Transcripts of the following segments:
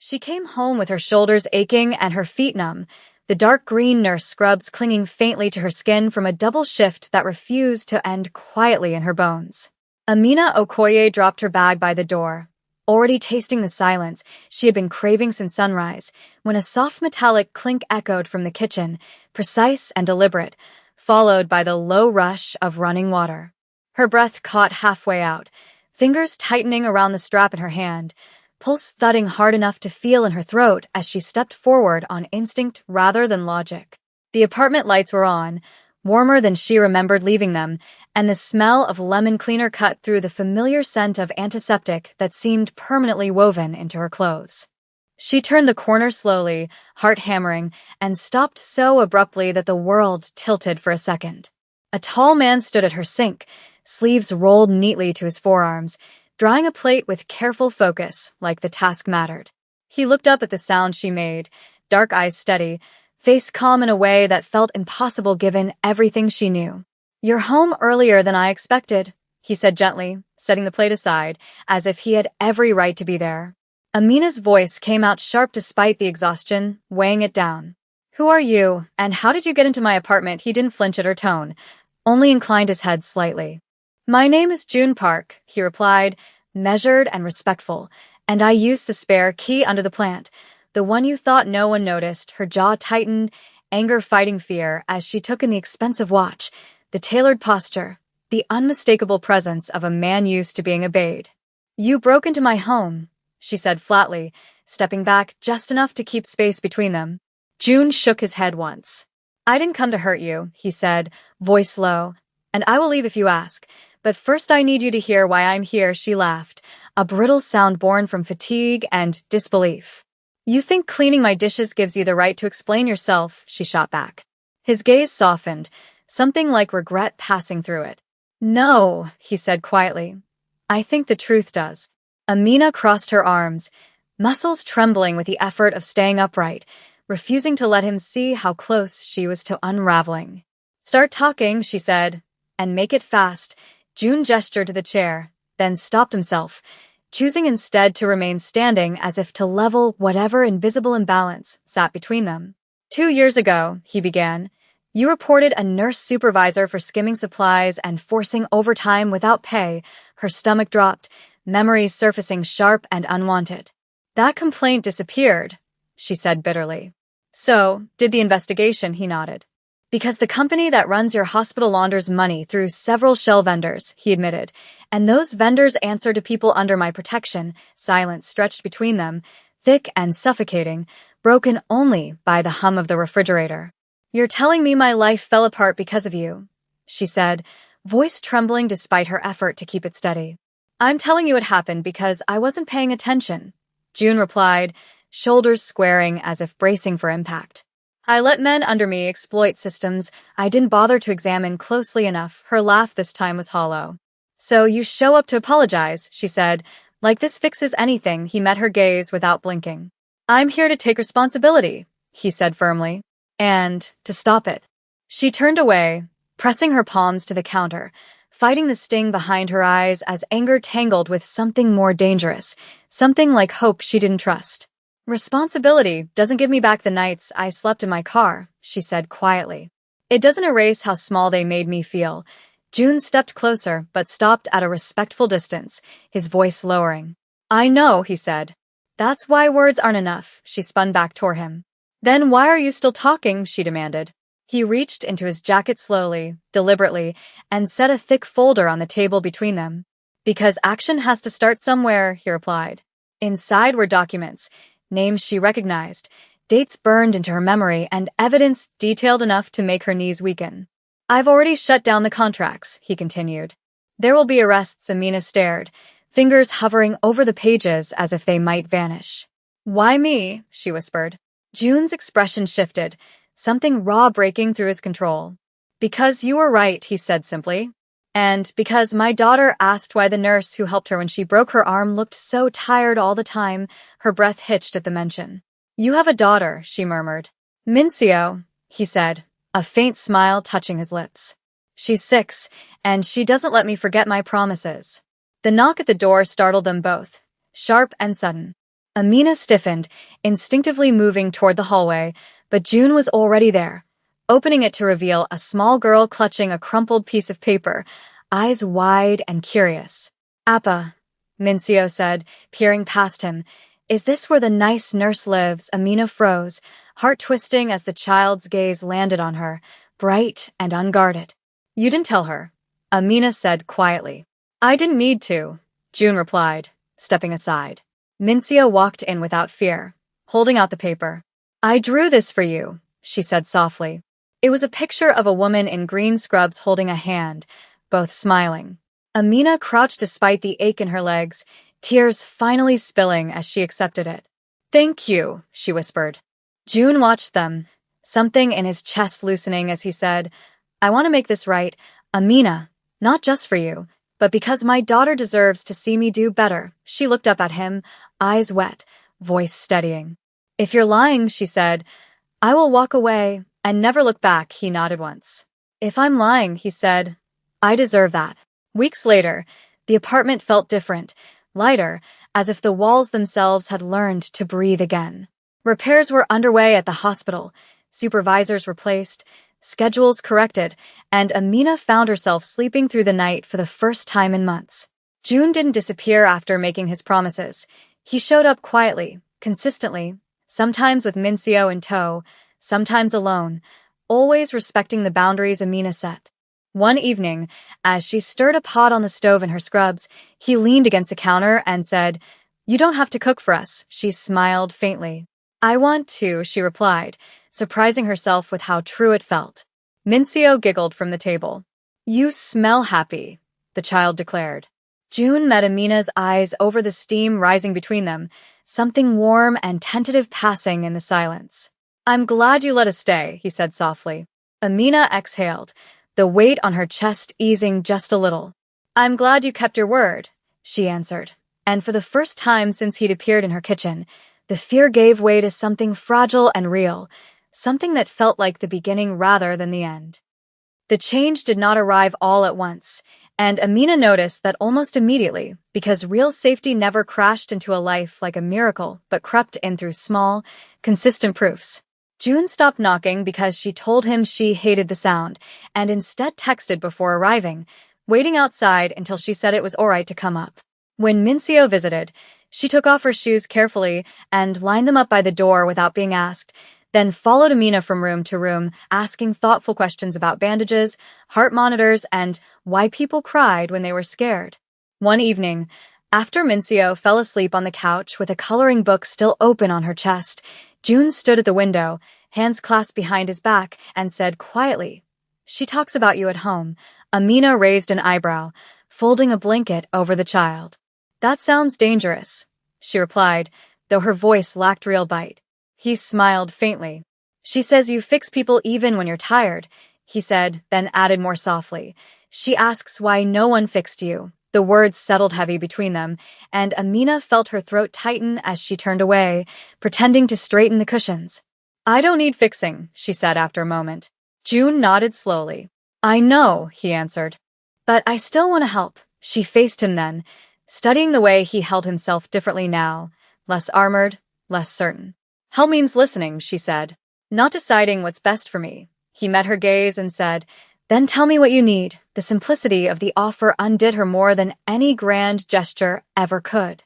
She came home with her shoulders aching and her feet numb, the dark green nurse scrubs clinging faintly to her skin from a double shift that refused to end quietly in her bones. Amina Okoye dropped her bag by the door. Already tasting the silence she had been craving since sunrise, when a soft metallic clink echoed from the kitchen, precise and deliberate, followed by the low rush of running water. Her breath caught halfway out, fingers tightening around the strap in her hand, pulse thudding hard enough to feel in her throat as she stepped forward on instinct rather than logic. The apartment lights were on, warmer than she remembered leaving them, and the smell of lemon cleaner cut through the familiar scent of antiseptic that seemed permanently woven into her clothes. She turned the corner slowly, heart hammering, and stopped so abruptly that the world tilted for a second. A tall man stood at her sink, sleeves rolled neatly to his forearms, drying a plate with careful focus, like the task mattered. He looked up at the sound she made, dark eyes steady, face calm in a way that felt impossible given everything she knew. "You're home earlier than I expected," he said gently, setting the plate aside, as if he had every right to be there. Amina's voice came out sharp despite the exhaustion, weighing it down. "Who are you, and how did you get into my apartment?" He didn't flinch at her tone, only inclined his head slightly. "My name is June Park," he replied, measured and respectful, "and I used the spare key under the plant, the one you thought no one noticed." Her jaw tightened, anger fighting fear, as she took in the expensive watch, the tailored posture, the unmistakable presence of a man used to being obeyed. "You broke into my home," she said flatly, stepping back just enough to keep space between them. June shook his head once. "I didn't come to hurt you," he said, voice low, "and I will leave if you ask. But first I need you to hear why I'm here." She laughed, a brittle sound born from fatigue and disbelief. "You think cleaning my dishes gives you the right to explain yourself," she shot back. His gaze softened, something like regret passing through it. "No," he said quietly. "I think the truth does." Amina crossed her arms, muscles trembling with the effort of staying upright, refusing to let him see how close she was to unraveling. "Start talking," she said, "and make it fast." June gestured to the chair, then stopped himself, choosing instead to remain standing as if to level whatever invisible imbalance sat between them. "2 years ago," he began, "you reported a nurse supervisor for skimming supplies and forcing overtime without pay." Her stomach dropped, memories surfacing sharp and unwanted. "That complaint disappeared," she said bitterly. "So, did the investigation," he nodded. "Because the company that runs your hospital launders money through several shell vendors," he admitted, "and those vendors answer to people under my protection." Silence stretched between them, thick and suffocating, broken only by the hum of the refrigerator. "You're telling me my life fell apart because of you," she said, voice trembling despite her effort to keep it steady. "I'm telling you it happened because I wasn't paying attention," June replied, shoulders squaring as if bracing for impact. "I let men under me exploit systems I didn't bother to examine closely enough." Her laugh this time was hollow. "So you show up to apologize," she said, "like this fixes anything." He met her gaze without blinking. "I'm here to take responsibility," he said firmly, "and to stop it." She turned away, pressing her palms to the counter, fighting the sting behind her eyes as anger tangled with something more dangerous, something like hope she didn't trust. "Responsibility doesn't give me back the nights I slept in my car," she said quietly. "It doesn't erase how small they made me feel." June stepped closer, but stopped at a respectful distance, his voice lowering. "I know," he said. "That's why words aren't enough." She spun back toward him. "Then why are you still talking?" she demanded. He reached into his jacket slowly, deliberately, and set a thick folder on the table between them. "Because action has to start somewhere," he replied. Inside were documents, names she recognized, dates burned into her memory, and evidence detailed enough to make her knees weaken. "I've already shut down the contracts," he continued. "There will be arrests." Amina stared, fingers hovering over the pages as if they might vanish. "Why me?" she whispered. June's expression shifted, something raw breaking through his control. "Because you were right," he said simply. "And because my daughter asked why the nurse who helped her when she broke her arm looked so tired all the time." Her breath hitched at the mention. "You have a daughter," she murmured. "Mincio," he said, a faint smile touching his lips. "She's 6, and she doesn't let me forget my promises." The knock at the door startled them both, sharp and sudden. Amina stiffened, instinctively moving toward the hallway, but June was already there, opening it to reveal a small girl clutching a crumpled piece of paper, eyes wide and curious. "Appa," Mincio said, peering past him. "Is this where the nice nurse lives?" Amina froze, heart twisting as the child's gaze landed on her, bright and unguarded. "You didn't tell her," Amina said quietly. "I didn't need to," June replied, stepping aside. Mincio walked in without fear, holding out the paper. "I drew this for you," she said softly. It was a picture of a woman in green scrubs holding a hand, both smiling. Amina crouched despite the ache in her legs, tears finally spilling as she accepted it. "Thank you," she whispered. June watched them, something in his chest loosening as he said, "I want to make this right, Amina, not just for you, but because my daughter deserves to see me do better." She looked up at him, eyes wet, voice steadying. "If you're lying," she said, "I will walk away and never look back." He nodded once. "If I'm lying," he said, "I deserve that." Weeks later, the apartment felt different, lighter, as if the walls themselves had learned to breathe again. Repairs were underway at the hospital, supervisors replaced, schedules corrected, and Amina found herself sleeping through the night for the first time in months. June didn't disappear after making his promises. He showed up quietly, consistently, sometimes with Mincio in tow, sometimes alone, always respecting the boundaries Amina set. One evening, as she stirred a pot on the stove in her scrubs, he leaned against the counter and said, "You don't have to cook for us." She smiled faintly. "I want to," she replied, surprising herself with how true it felt. Mincio giggled from the table. "You smell happy," the child declared. June met Amina's eyes over the steam rising between them, something warm and tentative passing in the silence. "I'm glad you let us stay," he said softly. Amina exhaled, the weight on her chest easing just a little. "I'm glad you kept your word," she answered, and for the first time since he'd appeared in her kitchen, the fear gave way to something fragile and real, something that felt like the beginning rather than the end. The change did not arrive all at once, and Amina noticed that almost immediately, because real safety never crashed into a life like a miracle but crept in through small, consistent proofs. June stopped knocking because she told him she hated the sound, and instead texted before arriving, waiting outside until she said it was all right to come up. When Mincio visited, she took off her shoes carefully and lined them up by the door without being asked, then followed Amina from room to room, asking thoughtful questions about bandages, heart monitors, and why people cried when they were scared. One evening, after Mincio fell asleep on the couch with a coloring book still open on her chest, June stood at the window, hands clasped behind his back, and said quietly, "She talks about you at home." Amina raised an eyebrow, folding a blanket over the child. "That sounds dangerous," she replied, though her voice lacked real bite. He smiled faintly. "She says you fix people even when you're tired," he said, then added more softly. "She asks why no one fixed you." The words settled heavy between them, and Amina felt her throat tighten as she turned away, pretending to straighten the cushions. "I don't need fixing," she said after a moment. June nodded slowly. "I know," he answered. "But I still want to help." She faced him then, studying the way he held himself differently now, less armored, less certain. "Help means listening," she said. "Not deciding what's best for me." He met her gaze and said, "Then tell me what you need." The simplicity of the offer undid her more than any grand gesture ever could.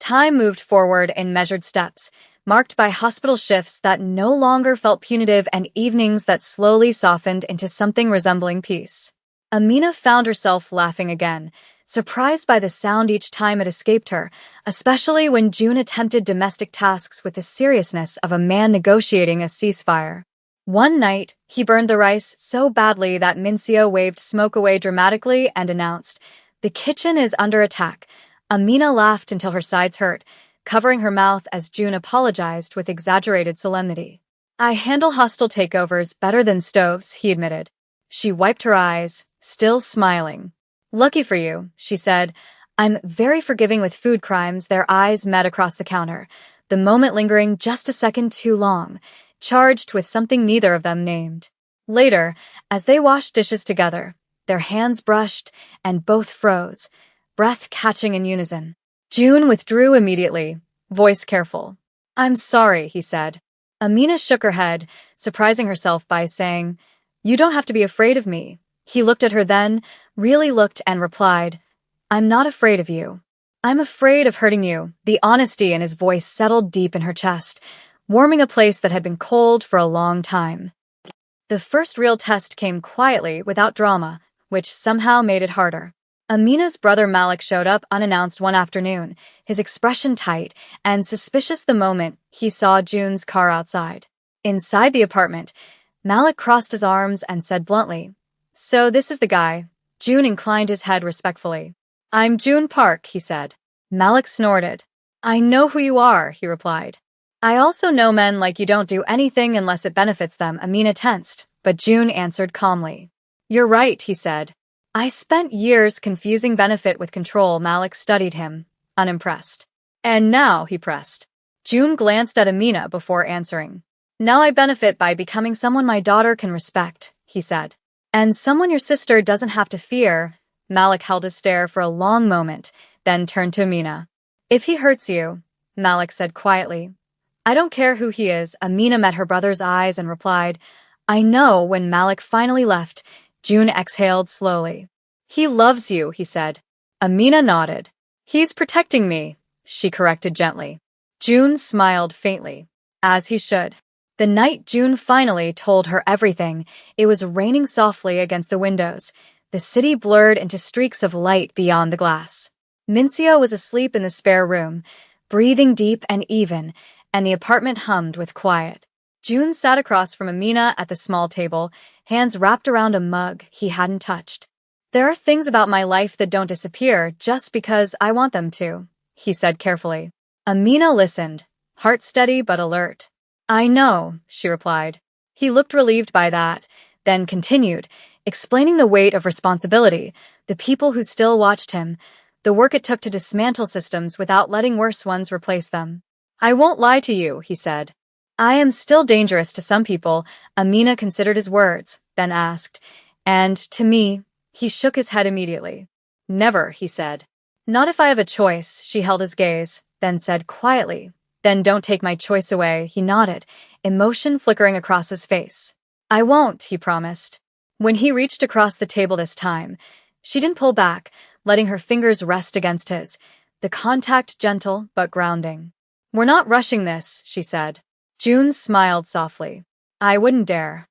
Time moved forward in measured steps, marked by hospital shifts that no longer felt punitive and evenings that slowly softened into something resembling peace. Amina found herself laughing again, surprised by the sound each time it escaped her, especially when June attempted domestic tasks with the seriousness of a man negotiating a ceasefire. One night, he burned the rice so badly that Mincio waved smoke away dramatically and announced, "The kitchen is under attack." Amina laughed until her sides hurt, covering her mouth as June apologized with exaggerated solemnity. "I handle hostile takeovers better than stoves," he admitted. She wiped her eyes, still smiling. "Lucky for you," she said. "I'm very forgiving with food crimes." Their eyes met across the counter, the moment lingering just a second too long, charged with something neither of them named. Later, as they washed dishes together, their hands brushed and both froze, breath catching in unison. June withdrew immediately, voice careful. I'm sorry, he said. Amina shook her head, surprising herself by saying, You don't have to be afraid of me. He looked at her then, really looked and replied, I'm not afraid of you. I'm afraid of hurting you. The honesty in his voice settled deep in her chest, warming a place that had been cold for a long time. The first real test came quietly, without drama, which somehow made it harder. Amina's brother Malik showed up unannounced one afternoon, his expression tight and suspicious the moment he saw June's car outside. Inside the apartment, Malik crossed his arms and said bluntly, So this is the guy. June inclined his head respectfully. I'm June Park, he said. Malik snorted. I know who you are, he replied. I also know men like you don't do anything unless it benefits them. Amina tensed, but June answered calmly. You're right, he said. I spent years confusing benefit with control. Malik studied him, unimpressed. And now, he pressed. June glanced at Amina before answering. Now I benefit by becoming someone my daughter can respect, he said. And someone your sister doesn't have to fear. Malik held his stare for a long moment, then turned to Amina. If he hurts you, Malik said quietly. I don't care who he is. Amina met her brother's eyes and replied, I know. When Malik finally left, June exhaled slowly. He loves you, he said. Amina nodded. He's protecting me, she corrected gently. June smiled faintly, as he should. The night June finally told her everything, it was raining softly against the windows. The city blurred into streaks of light beyond the glass. Mincio was asleep in the spare room, breathing deep and even, and the apartment hummed with quiet. June sat across from Amina at the small table, hands wrapped around a mug he hadn't touched. There are things about my life that don't disappear just because I want them to, he said carefully. Amina listened, heart steady but alert. I know, she replied. He looked relieved by that, then continued, explaining the weight of responsibility, the people who still watched him, the work it took to dismantle systems without letting worse ones replace them. I won't lie to you, he said. I am still dangerous to some people. Amina considered his words, then asked, and to me, he shook his head immediately. Never, he said. Not if I have a choice, she held his gaze, then said quietly. Then don't take my choice away, he nodded, emotion flickering across his face. I won't, he promised. When he reached across the table this time, she didn't pull back, letting her fingers rest against his, the contact gentle but grounding. We're not rushing this, she said. June smiled softly. I wouldn't dare.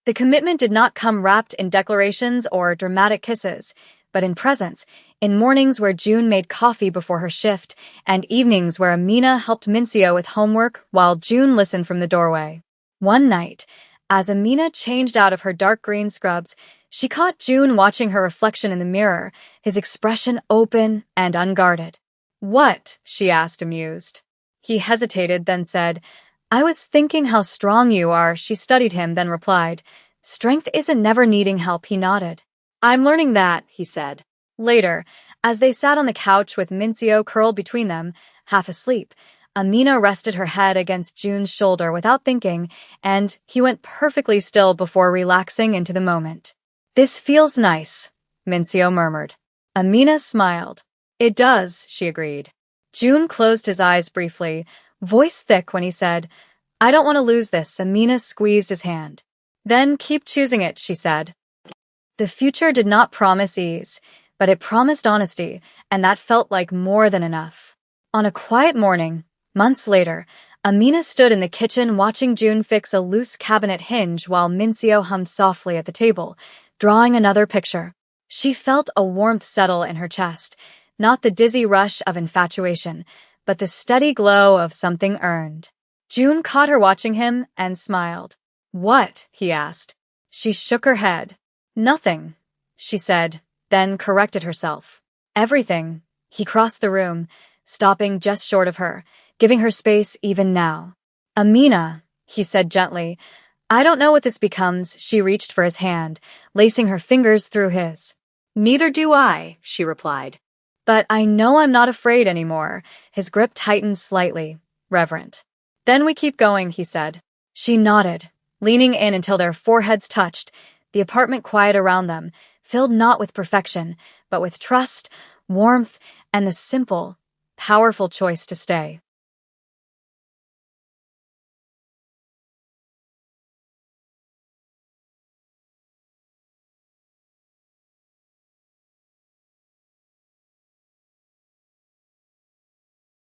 The commitment did not come wrapped in declarations or dramatic kisses, but in presence, in mornings where June made coffee before her shift, and evenings where Amina helped Mincio with homework while June listened from the doorway. One night, as Amina changed out of her dark green scrubs, she caught June watching her reflection in the mirror, his expression open and unguarded. What? She asked, amused. He hesitated, then said, I was thinking how strong you are. She studied him, then replied, Strength isn't never needing help. He nodded. I'm learning that, he said. Later, as they sat on the couch with Mincio curled between them, half asleep, Amina rested her head against June's shoulder without thinking, and he went perfectly still before relaxing into the moment. This feels nice, Mincio murmured. Amina smiled. It does, she agreed. June closed his eyes briefly, voice thick when he said, I don't want to lose this. Amina squeezed his hand. Then keep choosing it, she said. The future did not promise ease, but it promised honesty, and that felt like more than enough. On a quiet morning, months later, Amina stood in the kitchen watching June fix a loose cabinet hinge while Mincio hummed softly at the table, drawing another picture. She felt a warmth settle in her chest, not the dizzy rush of infatuation, but the steady glow of something earned. June caught her watching him and smiled. What? He asked. She shook her head. Nothing, she said, then corrected herself. Everything. He crossed the room, stopping just short of her, giving her space even now. Amina, he said gently, I don't know what this becomes. She reached for his hand, lacing her fingers through his. Neither do I, she replied. But I know I'm not afraid anymore. His grip tightened slightly, reverent. Then we keep going, he said. She nodded, leaning in until their foreheads touched, the apartment quiet around them, filled not with perfection, but with trust, warmth, and the simple, powerful choice to stay.